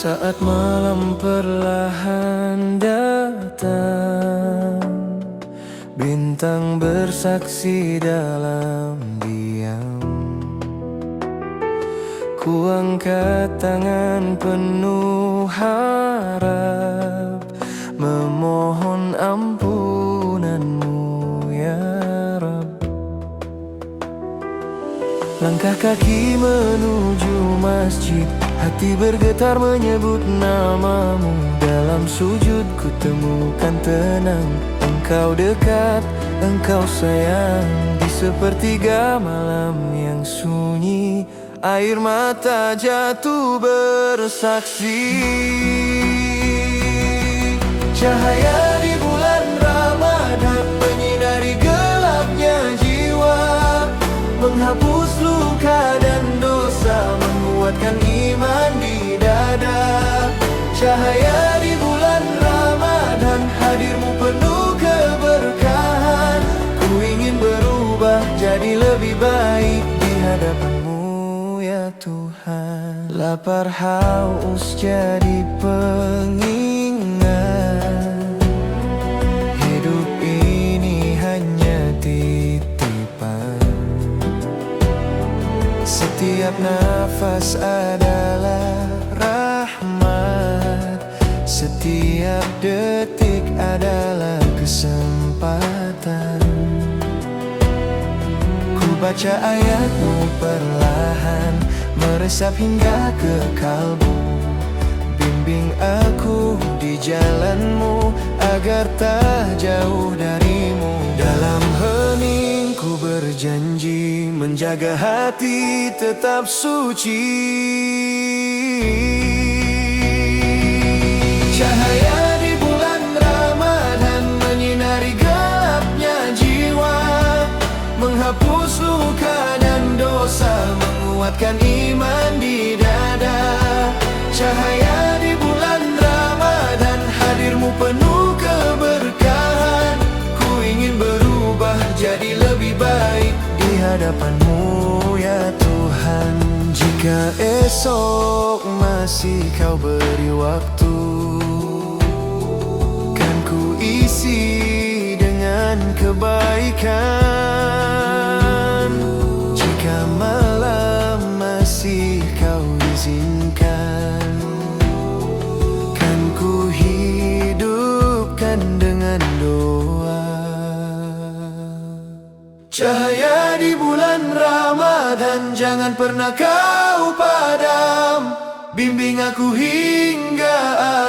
Saat malam perlahan datang, bintang bersaksi dalam diam. Ku angkat tangan penuh harap, memohon ampunanmu ya Rabb. Langkah kaki menuju masjid, hati bergetar menyebut namamu. Dalam sujud ku temukan tenang, engkau dekat, engkau sayang. Di sepertiga malam yang sunyi, air mata jatuh bersaksi. Cahaya di bulan Ramadan menyinari gelapnya jiwa, menghapus luka dan dosa, menguatkan iman di dada. Cahaya di bulan Ramadan, hadirmu penuh keberkahan. Ku ingin berubah jadi lebih baik di hadapanmu ya Tuhan. Lapar haus jadi pengingat, hidup ini hanya titipan. Setiap nafas adalah rahmat, setiap detik adalah kesempatan. Ku baca ayatmu perlahan, meresap hingga ke kalbu. Bimbing aku di jalanmu, agar tak jauh darimu. Dalam hening ku berjanji, menjaga hati tetap suci. Cahaya di bulan Ramadan menyinari gelapnya jiwa, menghapus luka dan dosa, menguatkan iman di dada. Cahaya di bulan Ramadan, hadirmu penuh keberkahan. Ku ingin berubah jadi lebih baik di hadapanmu ya Tuhan. Jika esok masih kau beri waktu, kan ku isi dengan kebaikan. Jika malam masih kau izinkan, kan ku hidupkan dengan doa. Cahaya di bulan Ramadan, jangan pernah kau padam. Bimbing aku hingga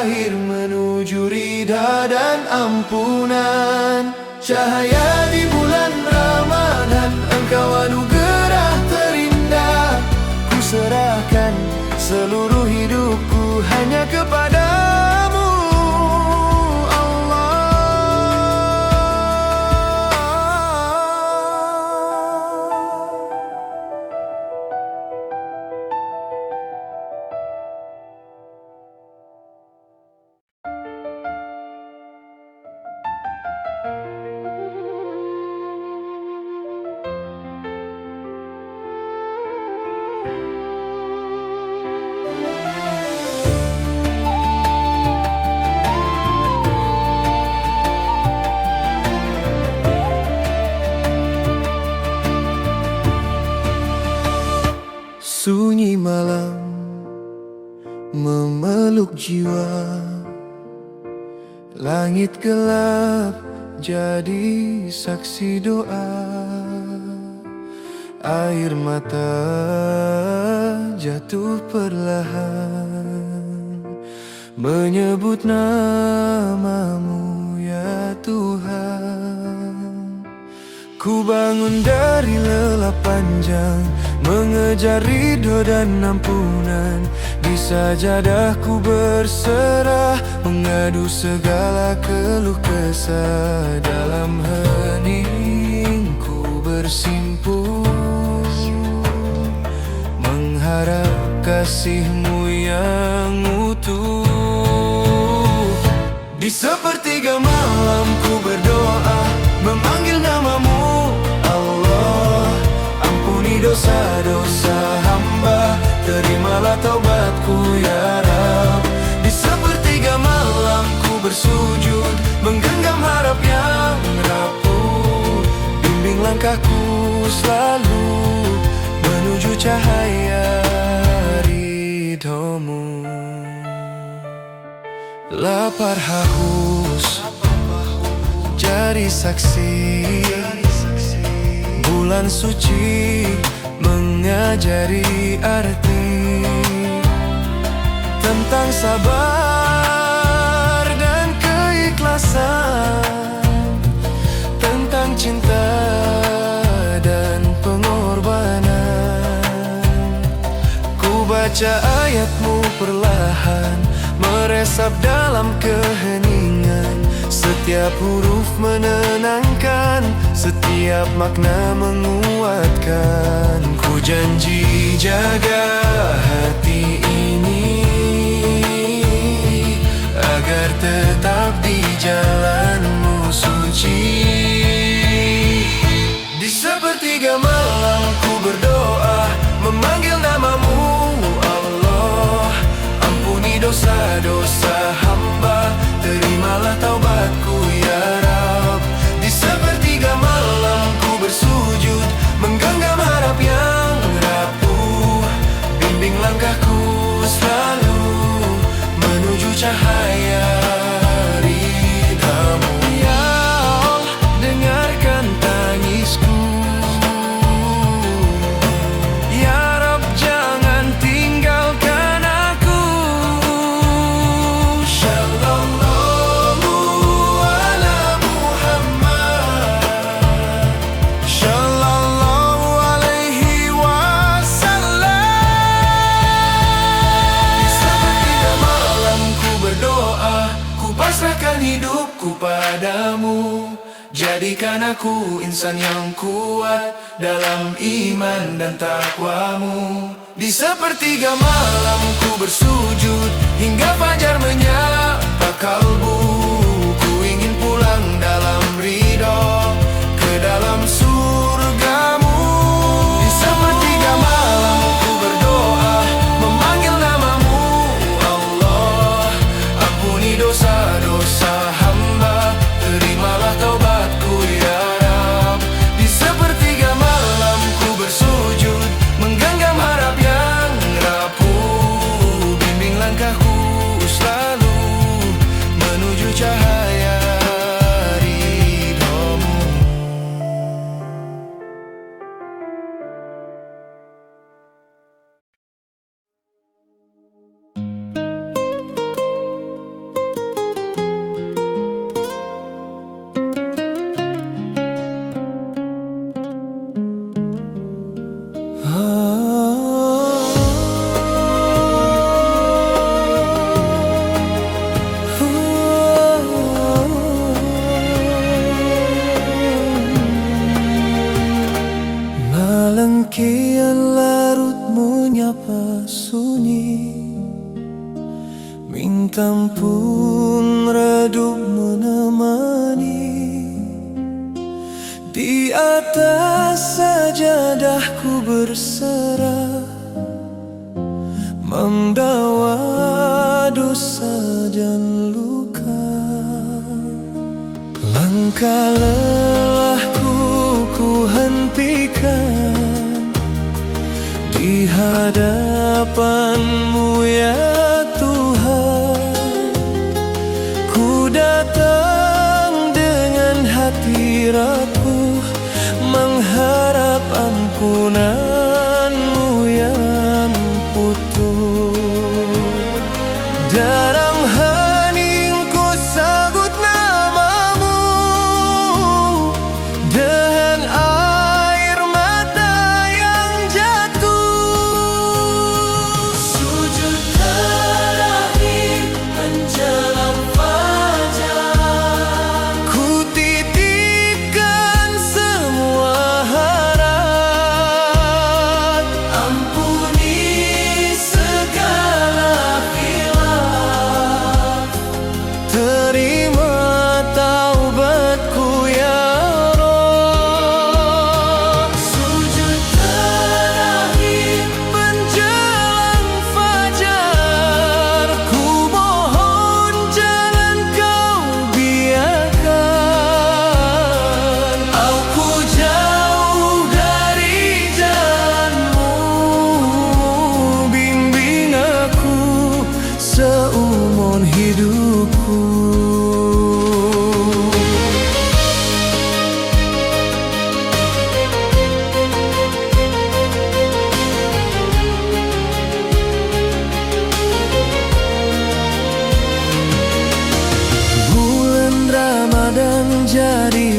akhir menuju ridha dan ampunan. Cahaya di bulan Ramadan, engkau anugerah terindah. Ku serahkan seluruh hidupku hanya kepadamu Allah. Sunyi malam memeluk jiwa, langit gelap jadi saksi doa. Air mata jatuh perlahan, menyebut namamu ya Tuhan. Ku bangun dari lelap panjang, mengejar ridho dan ampunan. Di sajadahku berserah, mengadu segala keluh kesah. Dalam heningku bersimpuh, mengharap kasih-Mu yang utuh. Di sepertiga malam ku berdoa, memanggil namamu Allah. Ampuni dosa-dosa hamba, terimalah taubatku ya Rabb. langkahku selalu menuju cahaya ridhomu. Lapar haus jadi saksi, bulan suci mengajari arti tentang sabar dan keikhlasan, tentang cinta dan pengorbanan. Ku baca ayatmu perlahan, meresap dalam keheningan. Setiap huruf menenangkan, setiap makna menguatkan. Ku janji jaga hati ini agar tetap di jalanmu suci. Di sepertiga malam ku berdoa, memanggil namamu Allah. Ampuni dosa-dosa hamba, terimalah taubatku ya Rab. Di sepertiga malam ku bersujud, menggenggam harap yang rapuh. Bimbing langkahku selalu menuju cahaya ridhamu. Ya Allah, dengarkan tangisku. Ya Rab, jangan tinggalkan aku. Shallallahu ala Muhammad, Shallallahu alaihi wasallam. Di sepertiga malam ku berdoa, ku pasrahkan hidupku padamu. Jadikan aku insan yang kuat dalam iman dan takwamu. Di sepertiga malam ku bersujud hingga fajar menyapa kalbu. Ku ingin pulang dalam ridho ke dalam surgamu. Di sepertiga malam ku berdoa, memanggil namamu Allah. Ampuni dosa-dosa hamba, terimalah taubatku ya Rab. Di sepertiga malam ku bersujud, menggenggam harap yang rapuh. Bimbing langkahku selalu menuju cahaya ridhomu. Malam kian larut menyapa sunyi, bintang pun redup menemani. Di atas sajadahku berserah, membawa dosa dan luka. Langkah lelahku ku hentikan di hadapan-Mu ya Tuhan. Ku datang dengan hati rapuh, mengharap ampunan-Mu yang utuh. Dalam heningku sebut namamu, dengan air mata yang jatuh. Sujud terakhir menjelang fajar, ku titipkan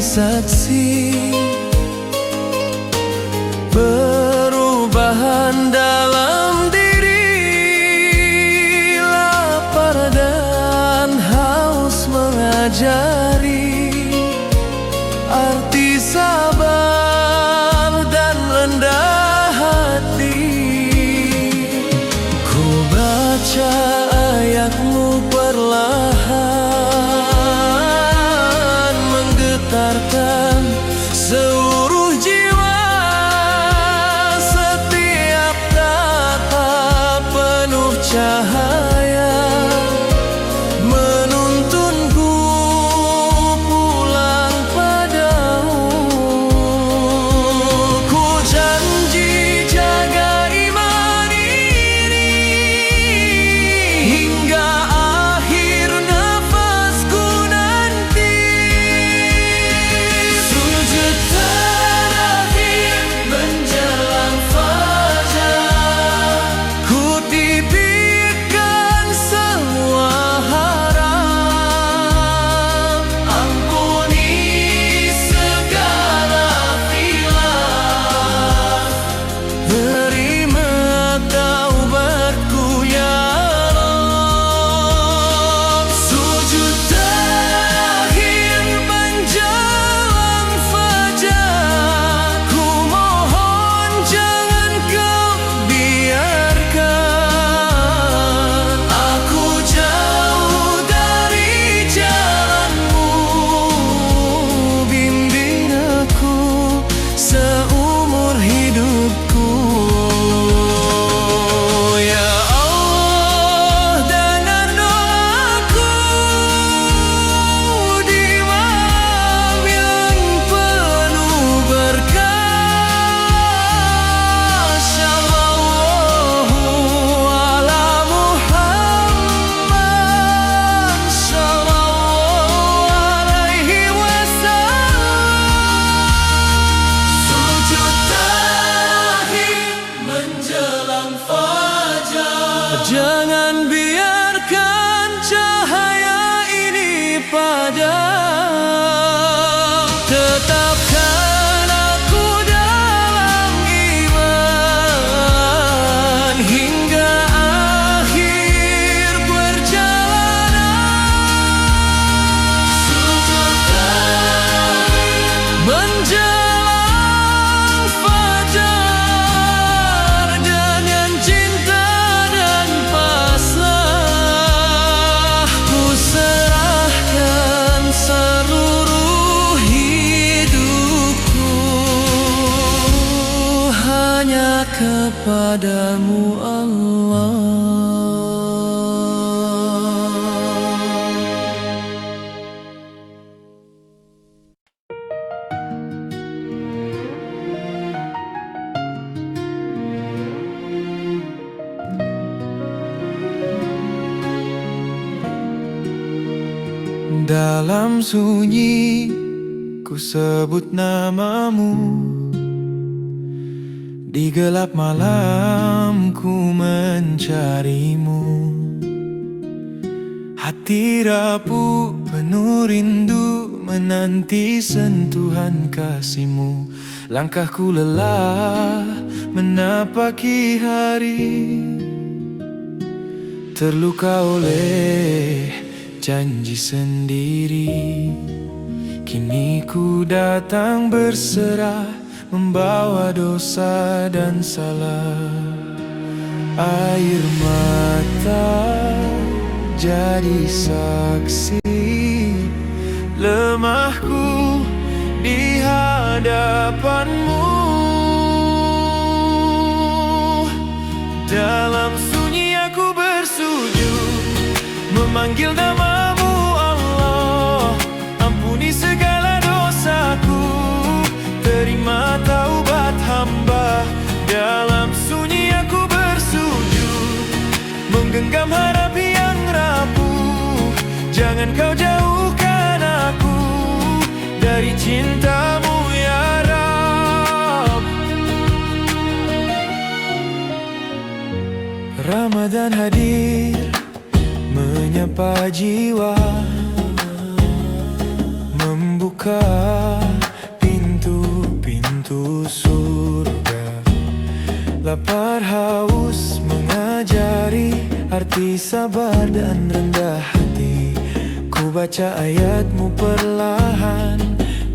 saksi perubahan dalam diri, lapar dan haus mengajari arti sabar dan rendah hati. Ku baca ayatmu perlahan menggetarkan seluruh jiwa, setiap kata penuh cahaya menuntunku pulang padamu. Ku janji jaga iman ini hingga akhir nafasku nanti. Sujud terakhir menjelang fajar, ku titipkan semua harap. Ampuni segala khilaf, terima taubatku ya Allah. Sujud terakhir menjelang fajar, ku mohon jangan kau biarkan aku jauh dari jalanmu. Bimbing aku seumur hidupku ya Allah. Dengan doaku di malam yang penuh berkah, Sallallahu ala Muhammad sallallahu alaihi wasallam. Sujud terakhir menjelang fajar, jangan biarkan cahaya ini padam. Tetapkan aku dalam iman hingga akhir perjalanan. Sujud terakhir menjelang fajar, dengan cinta dan pasrah ku serahkan seluruh hidupku hanya kepadamu Allah. Dalam sunyi ku sebut namamu, di gelap malam ku mencarimu. Hati rapuh penuh rindu menanti sentuhan kasihmu. Langkahku lelah menapaki hari, terluka oleh janji sendiri. Kini ku datang berserah, membawa dosa dan salah. Air mata jadi saksi lemahku di hadapanmu. Dalam sunyi aku bersujud memanggil namamu Allah. Ampuni segala dosaku, terima taubat hamba. Dalam sunyi aku bersujud menggenggam harap yang rapuh. Jangan kau jauhkan aku dari cintamu ya Rabb. Ramadan hadir menyapa jiwa, membuka lapar haus mengajari arti sabar dan rendah hati. Ku baca ayatmu perlahan,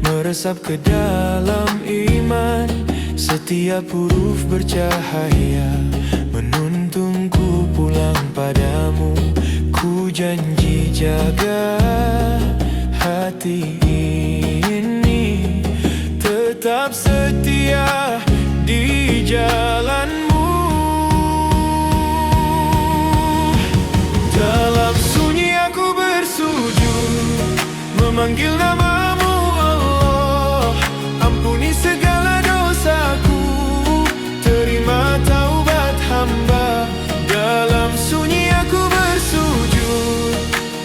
meresap ke dalam iman. Setiap huruf bercahaya, menuntungku pulang padamu. Ku janji jaga hati ini, tetap setia di jalanmu. Dalam sunyi aku bersujud, memanggil namamu Allah. Ampuni segala dosaku, terima taubat hamba. Dalam sunyi aku bersujud,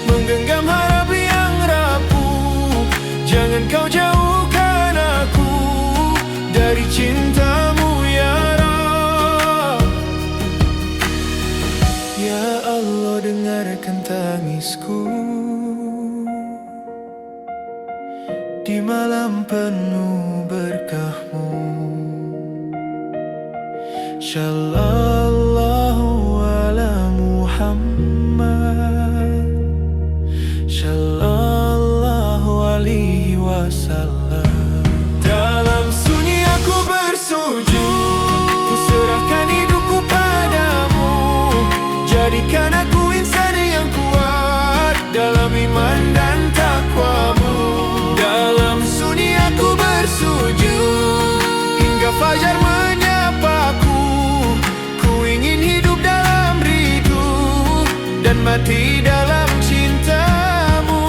menggenggam harap yang rapuh. Jangan kau jauhkan aku dari cintamu ya Rabb. Ya Allah, dengarkan tangisku di malam penuh berkah-Mu. Shallallahu ala Muhammad, Shallallahu alaihi wasallam. Dalam sunyi aku bersujud, ku serahkan hidupku padamu. Jadikan aku insan yang kuat dalam iman dan takwa-Mu. Dalam sunyi aku bersujud, hingga fajar menyapaku. Ku ingin hidup dalam ridho dan mati dalam cintamu.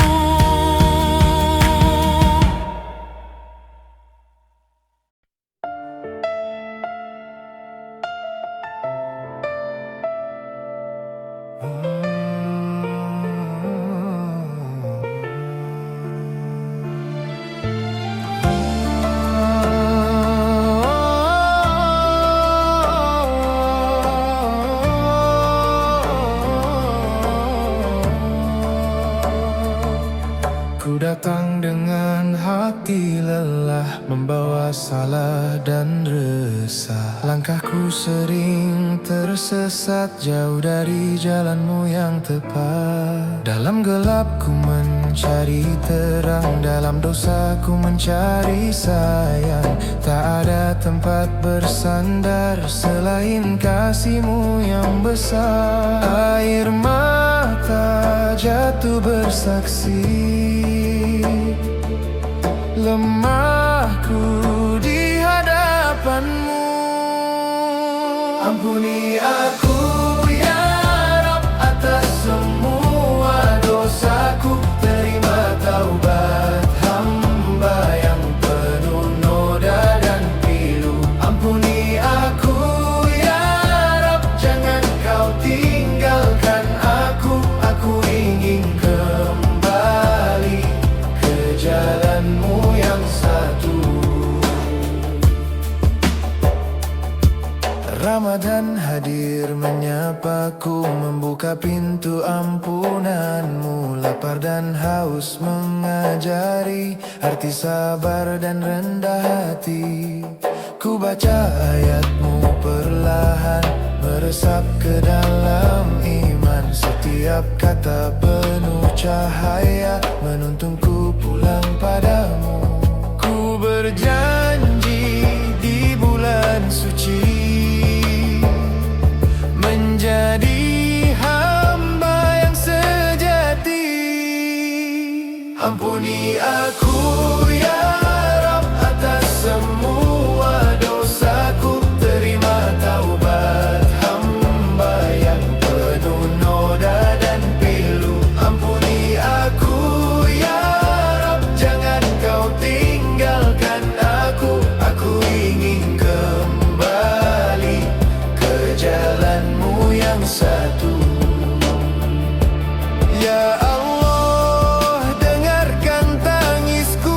Ku datang dengan hati lelah, membawa salah dan resah. Langkahku sering tersesat, jauh dari jalan-Mu yang tepat. Dalam gelap ku mencari terang, dalam dosa ku mencari sayang. Tak ada tempat bersandar selain kasih-Mu yang besar. Air mata jatuh bersaksi, lemahku di hadapan-Mu. Ampuni aku ya Rabb atas semua dosaku. Terima taubat hamba yang penuh noda dan pilu. Ampuni aku ya Rabb, jangan kau tinggalkan aku. Aku ingin kembali ke jalan-Mu yang satu. Ramadan hadir menyapaku, membuka pintu ampunan-Mu. Lapar dan haus mengajari arti sabar dan rendah hati. Ku baca ayat-Mu perlahan, meresap ke dalam iman. Setiap kata penuh cahaya, menuntungku pulang padamu. Ku berjanji di bulan suci menjadi hamba yang sejati. Ampuni aku ya Rabb atas semua dosaku. Terima taubat hamba yang penuh noda dan pilu. Ampuni aku ya Rabb, jangan kau tinggalkan aku. Aku ingin kembali ke jalan-Mu yang satu. Ya Allah, dengarkan tangisku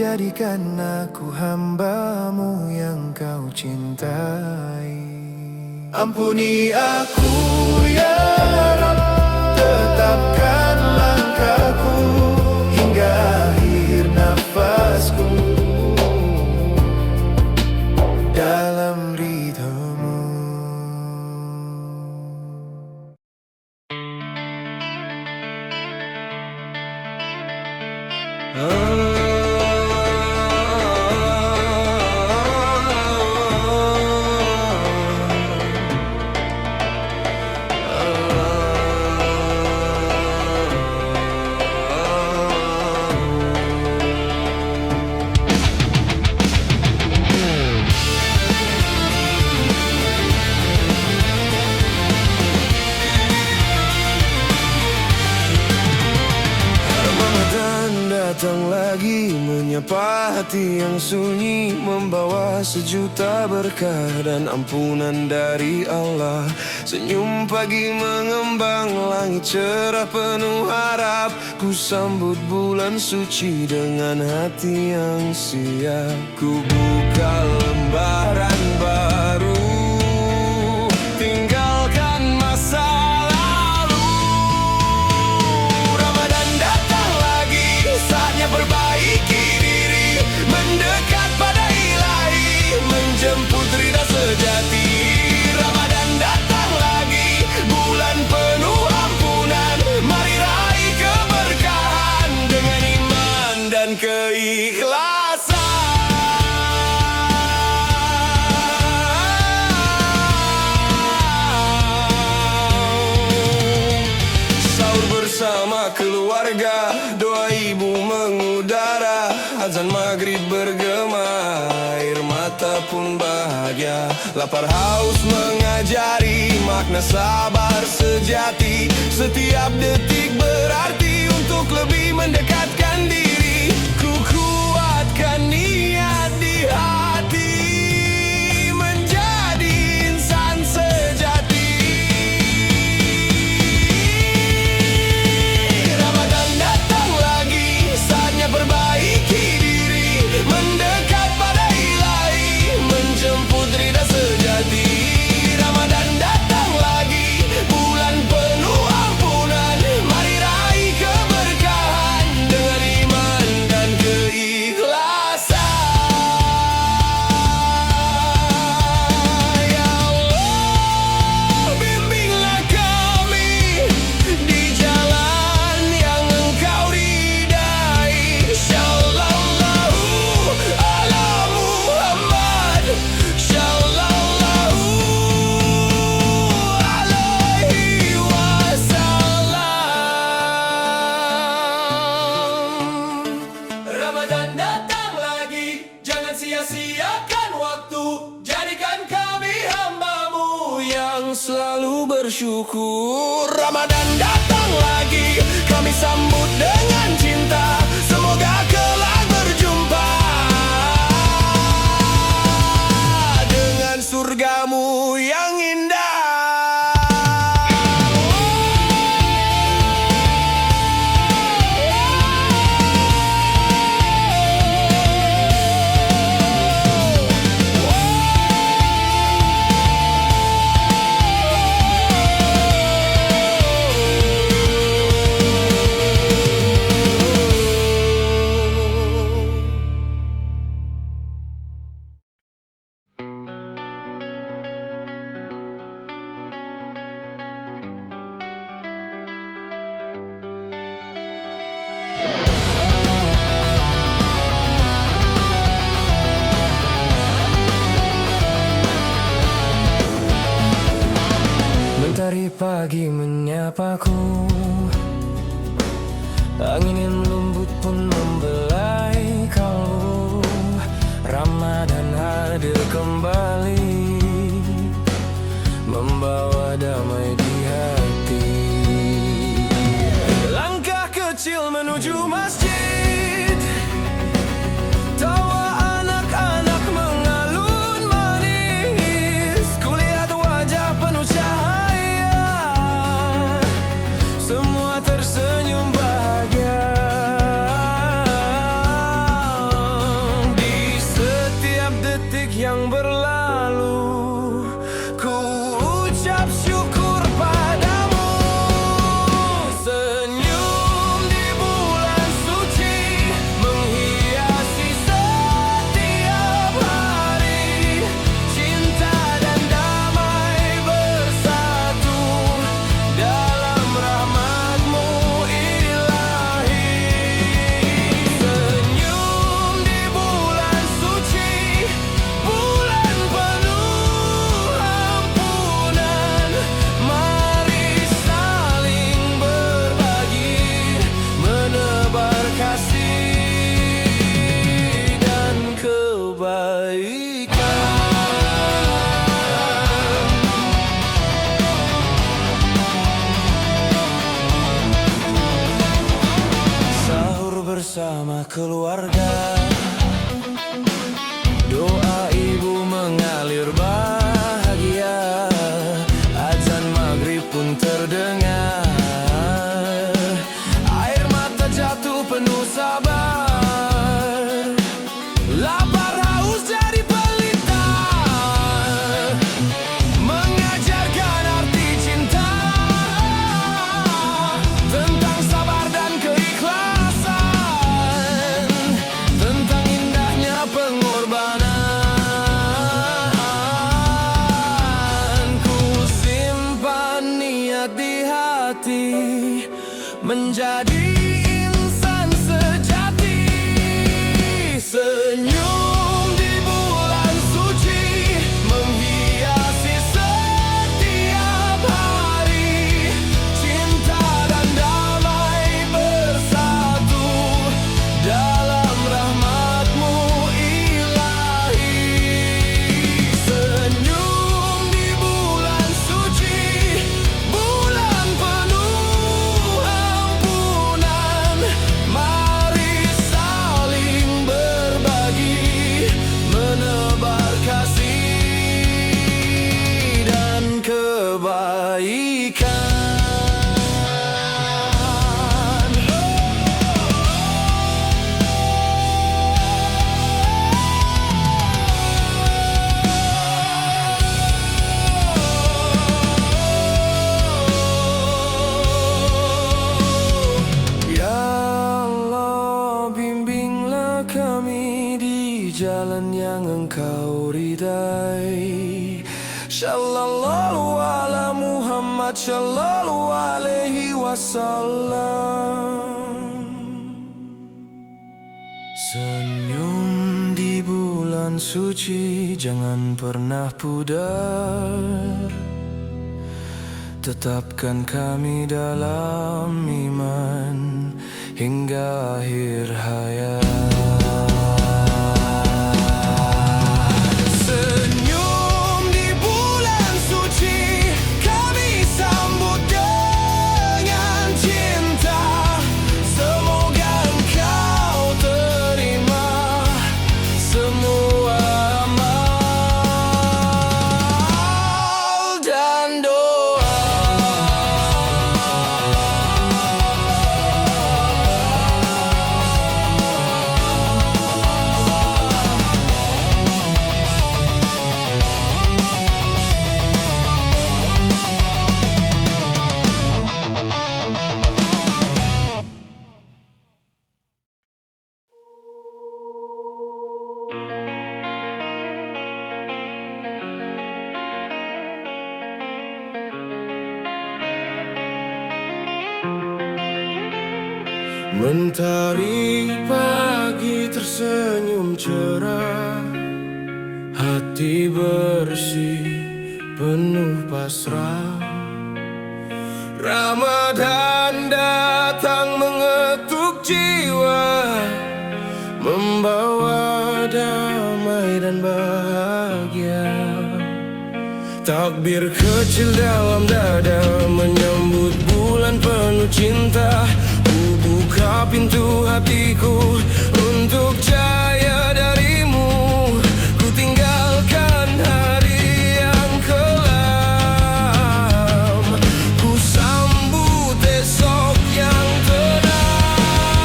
jadikan aku hamba-Mu yang Kau cintai. Ampuni aku ya Rabb, tetapkan langkahku hingga akhir nafasku dalam ridho-Mu. Datang lagi menyapa hati yang sunyi, membawa sejuta berkah dan ampunan dari Allah. Senyum pagi mengembang, langit cerah penuh harap. Ku sambut bulan suci dengan hati yang siap. Ku buka lembaran baru, tinggalkan masa lalu. Ramadan datang lagi, saatnya perbaiki diri, mendekat pada Ilahi, menjemput ridha sejati. Ramadan datang lagi, bulan penuh ampunan, mari raih keberkahan dengan iman dan keikhlasan. Sahur bersama keluarga, doa ibu mengudara, azan maghrib bergema, air mata pun bahagia. Lapar haus mengajari makna sabar sejati, setiap detik berarti untuk lebih mendekatkan diri. Ku kuatkan niat di hati, menjadi insan sejati. Ramadan datang lagi, saatnya perbaiki diri, mendekat pada Ilahi, menjemput ridha sejati. Ramadan datang lagi, bulan penuh ampunan, mari raih keberkahan dengan iman dan keikhlasan. Ya Allah, bimbinglah kami di jalan yang Engkau ridai. Shallallahu ala Muhammad, shallallahu alaihi wasallam. Ramadan datang lagi, jangan sia-siakan waktu, jadikan kami hamba-Mu yang selalu bersyukur. Ramadan datang lagi, kami sambut dengan cinta, semoga kelak berjumpa dengan surga-Mu yang indah. Mentari pagi menyapaku, angin yang lembut pun membelai kalbu. Ramadan hadir kembali, membawa damai di hati. Langkah kecil menuju masjid, tawa anak-anak mengalun manis. Kulihat wajah penuh cahaya, semua tersenyum bahagia. bersama keluarga. Doa ibu mengalir bahagia, azan maghrib pun terdengar. Air mata jatuh penuh sabar, lapar haus jadi pelita, mengajarkan arti cinta, tentang sabar dan keikhlasan, tentang indahnya pengorbanan. Ku simpan niat di hati, menjadi insan sejati. Senyum di bulan suci menghiasi setiap hari. Cinta dan damai bersatu dalam rahmat-Mu ilahi. Senyum di bulan suci, bulan penuh ampunan. Mari saling berbagi, menebar kasih dan kebaikan. Ya Allah, bimbinglah kami di jalan yang Engkau ridai. Shallallahu ala Muhammad, shallallahu alaihi wasallam. Senyum di bulan suci, jangan pernah pudar. Tetapkan kami dalam iman hingga akhir hayat. Senyum di bulan suci, kami sambut dengan cinta. Semoga Engkau terima semua amal dan doa. Mentari pagi tersenyum cerah, hati bersih penuh pasrah. Ramadan datang mengetuk jiwa, membawa damai dan bahagia. Takbir kecil dalam dada menyambut bulan penuh cinta. Buka pintu hatiku untuk jaya darimu. Ku tinggalkan hari yang kelam, ku sambut esok yang tenang.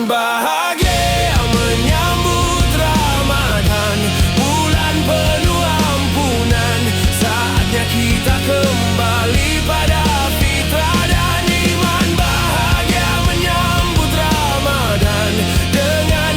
Bahagia menyambut Ramadan, bulan penuh ampunan. Saatnya kita kembali pada fitrah dan iman. Bahagia menyambut Ramadan dengan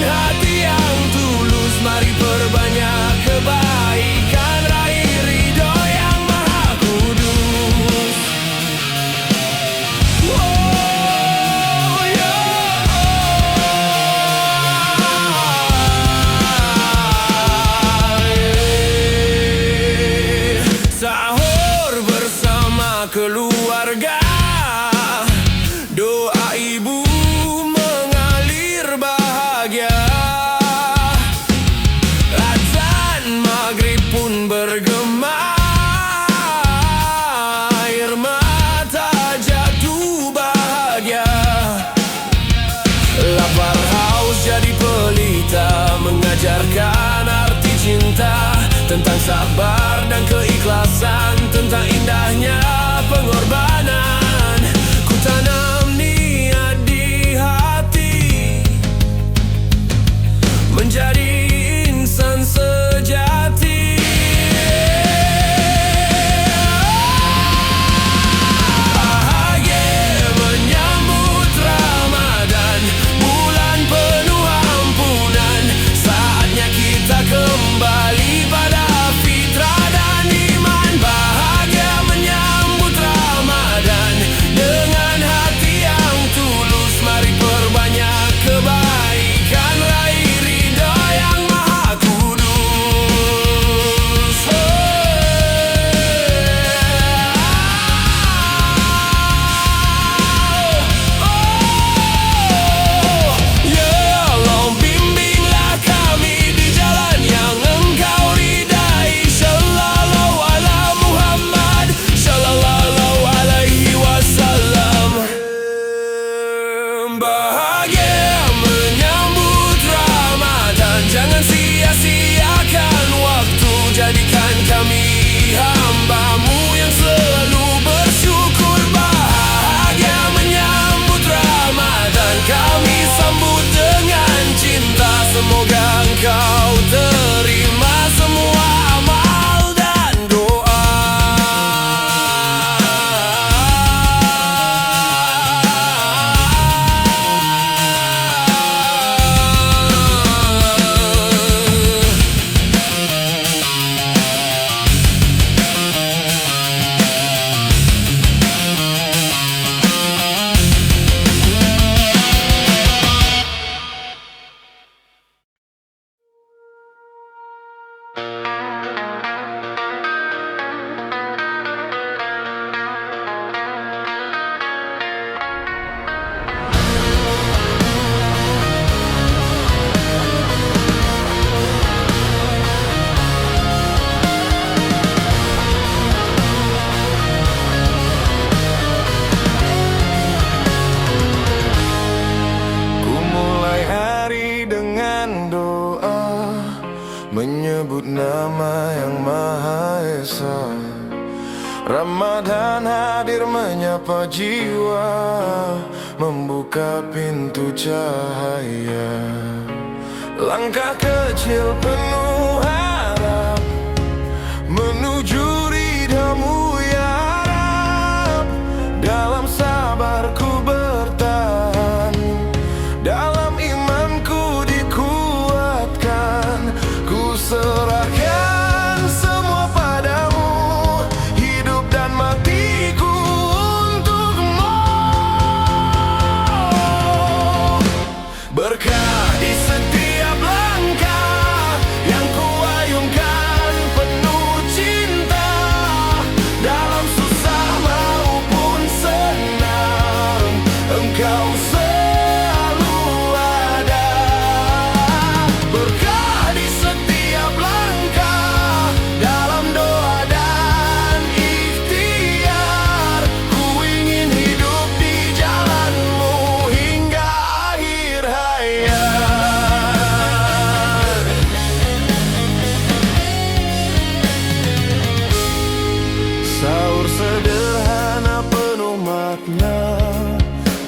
tentang sabar dan keikhlasan, tentang indahnya pengorbanan. Ku tanam niat di hati menjadi insan sejati. Bahagia menyambut Ramadan, bulan penuh ampunan. Saatnya kita kembali pada fitrah dan iman. Bahagia menyambut Ramadan dengan hati yang tulus. Mari perbanyak kebaikan, raih ridha yang maha kudus. Ya Allah, bimbinglah kami di jalan yang Engkau ridai. Sallallahu ala Muhammad, sallallahu alaihi wasallam. Bahagia menyambut Ramadan, jangan sia-siakan waktu. Jadikan kami hamba-Mu yang selalu bersyukur. Bahagia menyambut Ramadan, kami sambut dengan cinta. Semoga Engkau terima semua amal dan doa. Ku mulai hari dengan doa, menyebut nama yang Maha Esa. Ramadan hadir menyapa jiwa, membuka pintu cahaya. Langkah kecil penuh harap menuju ridha-Mu ya Rab. Dalam sabarku bertahan, dalam imanku dikuatkan. Ku serahkan semua padamu, hidup dan matiku untuk-Mu. Berkah di setiap langkah yang kuayunkan, penuh cinta dalam susah maupun senang. Engkau selalu ada. Berkah di setiap langkah, dalam doa dan ikhtiar. Ku ingin hidup di jalan-Mu hingga akhir hayat. Sahur sederhana penuh makna,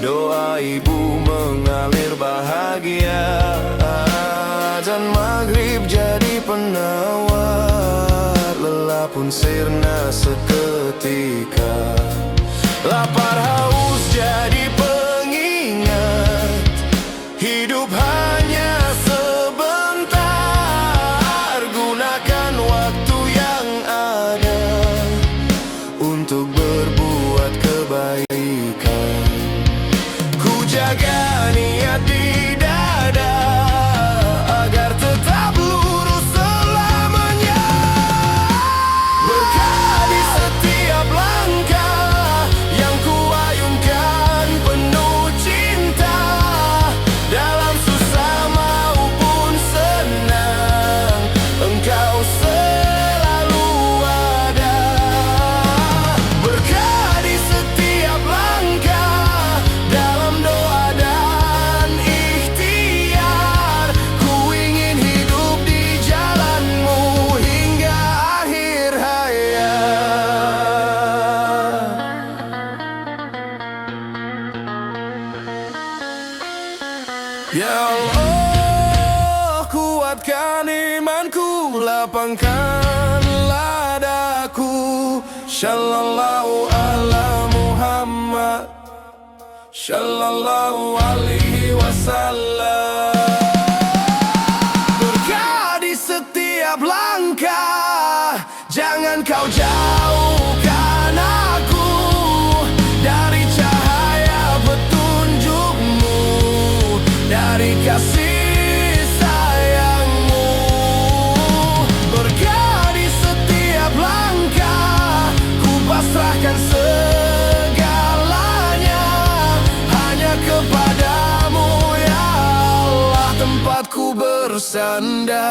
doa ibu mengalir bahagia. Azan maghrib jadi penawar, lelah pun sirna seketika. Lapar haus jadi pengingat, hidup hanya sebentar. Gunakan waktu yang ada untuk berbuat kebaikan. Ku jaga niat di dada agar tetap lurus selamanya. Berkah di setiap langkah lapangkanlah daku. Shallallahu ala Muhammad, Shallallahu alaihi wasallam. Berkah di setiap langkah, jangan kau jauhkan aku dari cahaya petunjukmu, dari kasih sayangmu. Berkah di setiap langkah, ku pasrahkan segalanya hanya kepadamu ya Allah, tempatku bersandar.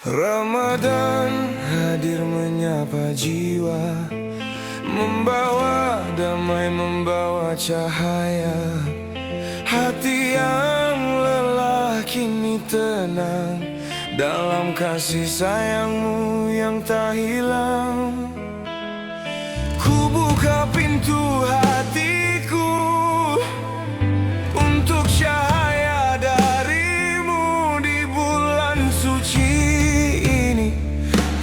Ramadan hadir menyapa jiwa, membawa damai, membawa cahaya. Hati yang lelah kini tenang dalam kasih sayangmu yang tak hilang. Ku buka pintu hatiku untuk cahaya darimu di bulan suci ini.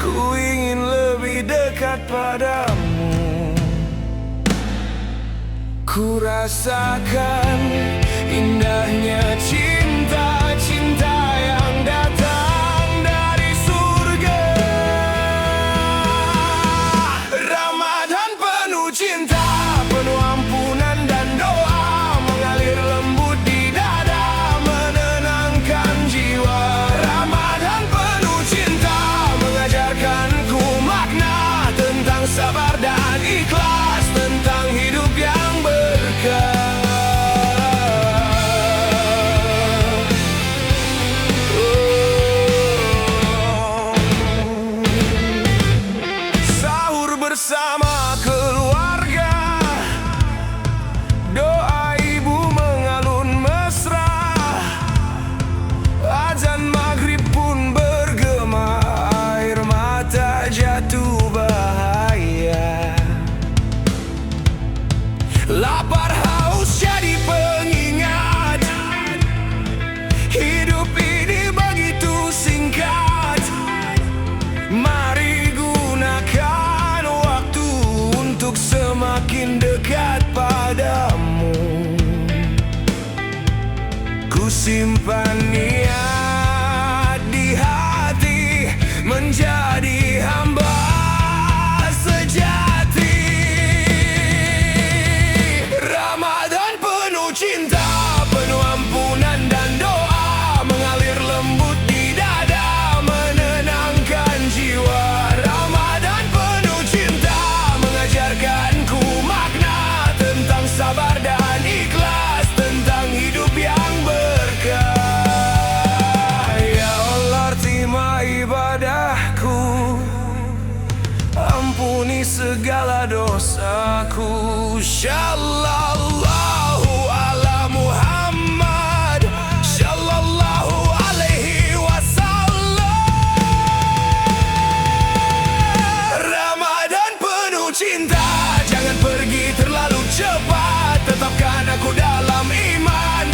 Ku ingin lebih dekat padamu. Ku rasakan indahnya cinta, cinta yang datang dari surga. Ramadan penuh cinta, penuh ampunan dan doa, mengalir lembut di dada, menenangkan jiwa. Ramadan penuh cinta, mengajarkanku makna tentang sabar dan ikhlas, tentang hidup yang berkah. Sahur bersama keluarga, doa ibu mengalun mesra, azan maghrib pun bergema, air mata jatuh bahaya. Lapar haus jadi pengingat, hidup ini begitu singkat. Mari gunakan waktu untuk semakin dekat padamu. Ku simpan niat di hati, menjadi hamba sejati. Ramadan penuh cinta, penuh ampunan dan doa, mengalir lembut di dada, menenangkan jiwa. Ramadan penuh cinta, mengajarkanku makna tentang sabar dan ikhlas, tentang hidup yang berkah. Ya Allah, terima ibadahku, ampuni segala dosaku. Shallallahu ala Muhammad, Shallallahu alaihi wasallam. Ramadan penuh cinta, jangan pergi terlalu cepat, tetapkan aku dalam iman.